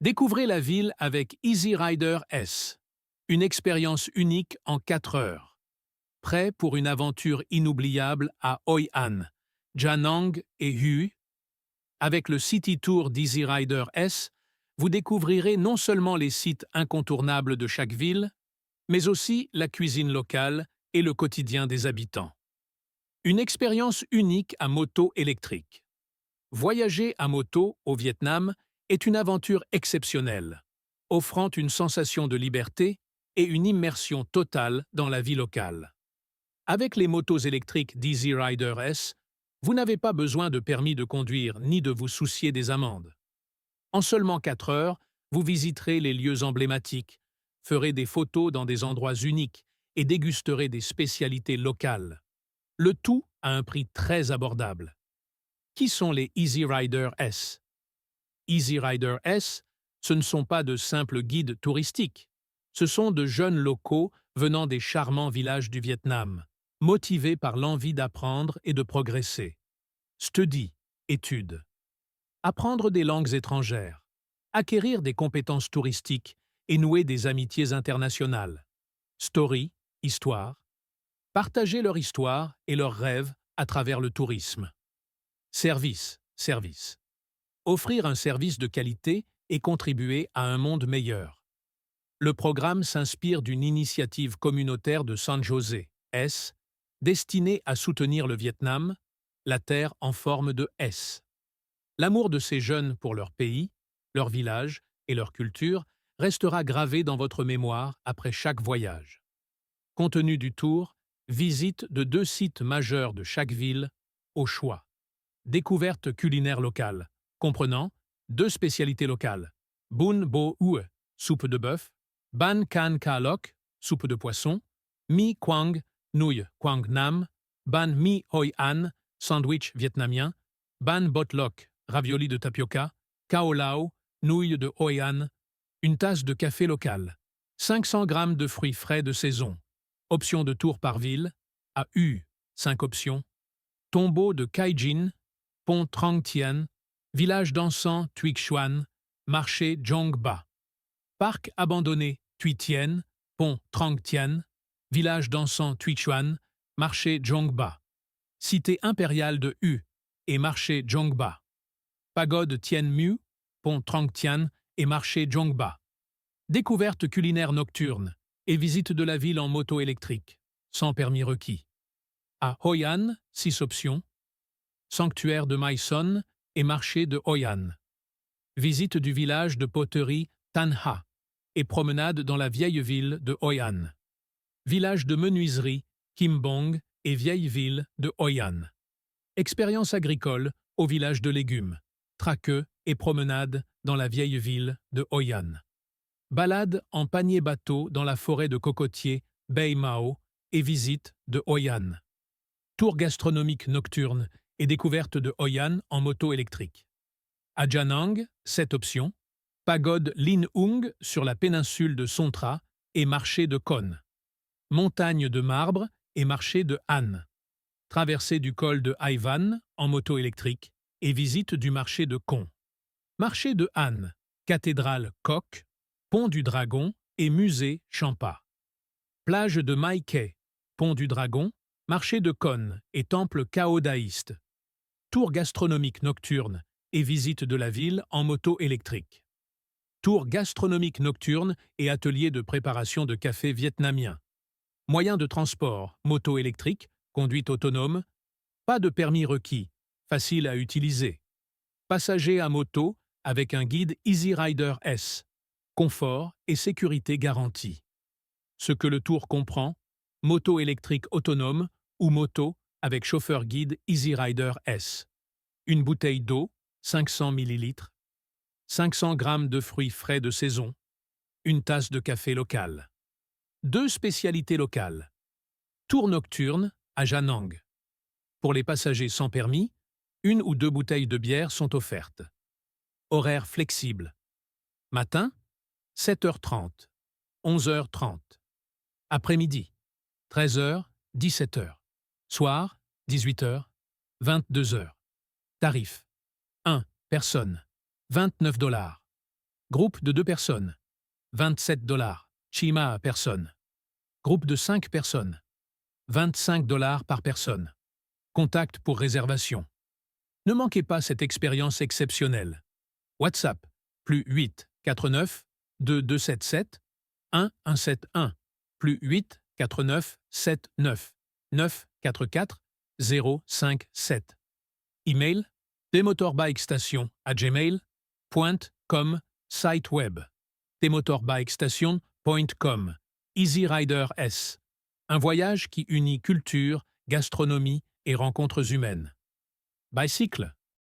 Découvrez la ville avec Easy Rider S. Une expérience unique en 4 heures. Prêt pour une aventure inoubliable à Hoi An, Gia Nang et Hue? Avec le City Tour d'Easy Rider S, vous découvrirez non seulement les sites incontournables de chaque ville, mais aussi la cuisine locale et le quotidien des habitants. Une expérience unique à moto électrique. Voyager à moto au Vietnam est une aventure exceptionnelle, offrant une sensation de liberté et une immersion totale dans la vie locale. Avec les motos électriques d'Easy Rider S, vous n'avez pas besoin de permis de conduire ni de vous soucier des amendes. En seulement 4 heures, vous visiterez les lieux emblématiques, ferez des photos dans des endroits uniques et dégusterez des spécialités locales. Le tout à un prix très abordable. Qui sont les Easy Rider S? Easy Rider S, ce ne sont pas de simples guides touristiques. Ce sont de jeunes locaux venant des charmants villages du Vietnam, motivés par l'envie d'apprendre et de progresser. Study, études. Apprendre des langues étrangères, acquérir des compétences touristiques et nouer des amitiés internationales. Story, histoire. Partager leur histoire et leurs rêves à travers le tourisme. Service, service. Offrir un service de qualité et contribuer à un monde meilleur. Le programme s'inspire d'une initiative communautaire de San José, S, destinée à soutenir le Vietnam, la terre en forme de S. L'amour de ces jeunes pour leur pays, leur village et leur culture restera gravé dans votre mémoire après chaque voyage. Contenu du tour, visite de 2 sites majeurs de chaque ville, au choix. Découverte culinaire locale, comprenant 2 spécialités locales. Bun Bo Hue, soupe de bœuf, Ban Can Ca Loc, soupe de poisson, Mi Quang, nouille Quang Nam, Ban Mi Hoi An, sandwich vietnamien, Ban Bot Loc, ravioli de tapioca, Cao Lao, nouilles de Hoi An, une tasse de café local, 500 grammes de fruits frais de saison, options de tour par ville, à Hue, 5 options, tombeau de Cai Jin, pont Trang Thien, village d'encens Thuy Xuan, marché Jong Ba, parc abandonné Thuy Tien, pont Trang Thien, village d'encens Thuy Xuan, marché Jong Ba, cité impériale de Hue et marché Jong Ba, pagode Tien Mu, pont Trang Thien et marché Jong Ba, découverte culinaire nocturne et visite de la ville en moto électrique, sans permis requis. À Hoi An, 6 options, sanctuaire de Mai Son et marché de Hoi An. Visite du village de poterie Tan Ha et promenade dans la vieille ville de Hoi An. Village de menuiserie Kim Bong et vieille ville de Hoi An. Expérience agricole au village de légumes, traqueux et promenade dans la vieille ville de Hoi An. Balade en panier bateau dans la forêt de cocotiers Bay Mao et visite de Hoi An. Tour gastronomique nocturne et découverte de Hoi An en moto électrique. À Gia Nang, 7 options, pagode Linh Ung sur la péninsule de Sontra et marché de Con. Montagne de marbre et marché de Han. Traversée du col de Hai Van en moto électrique et visite du marché de Con. Marché de Han, cathédrale Coq, pont du Dragon et musée Champa. Plage de Mai Khe, pont du Dragon, marché de Con et temple caodaïste. Tour gastronomique nocturne et visite de la ville en moto électrique. Tour gastronomique nocturne et atelier de préparation de café vietnamien. Moyens de transport, moto électrique, conduite autonome, pas de permis requis, facile à utiliser. Passagers à moto avec un guide Easy Rider S. Confort et sécurité garantie. Ce que le tour comprend, moto électrique autonome ou moto avec chauffeur guide Easy Rider S. Une bouteille d'eau, 500 ml, 500 g de fruits frais de saison, une tasse de café local. 2 spécialités locales. Tour nocturne à Gia Nang. Pour les passagers sans permis, 1 ou 2 bouteilles de bière sont offertes. Horaire flexible. Matin, 7h30, 11h30. Après-midi, 13h, 17h. Soir, 18h, 22h. Tarif. 1. Personne. $29. Groupe de 2 personnes. 27 $. Chima personne. Groupe de 5 personnes. 25 $ par personne. Contact pour réservation. Ne manquez pas cette expérience exceptionnelle. WhatsApp, +8 49 2277 1171, +8 49 79 944 057. Email, tmotorbikestation@gmail.com. Site web, tmotorbikestation.com. Easy Rider S. Un voyage qui unit culture, gastronomie et rencontres humaines. Bicycle.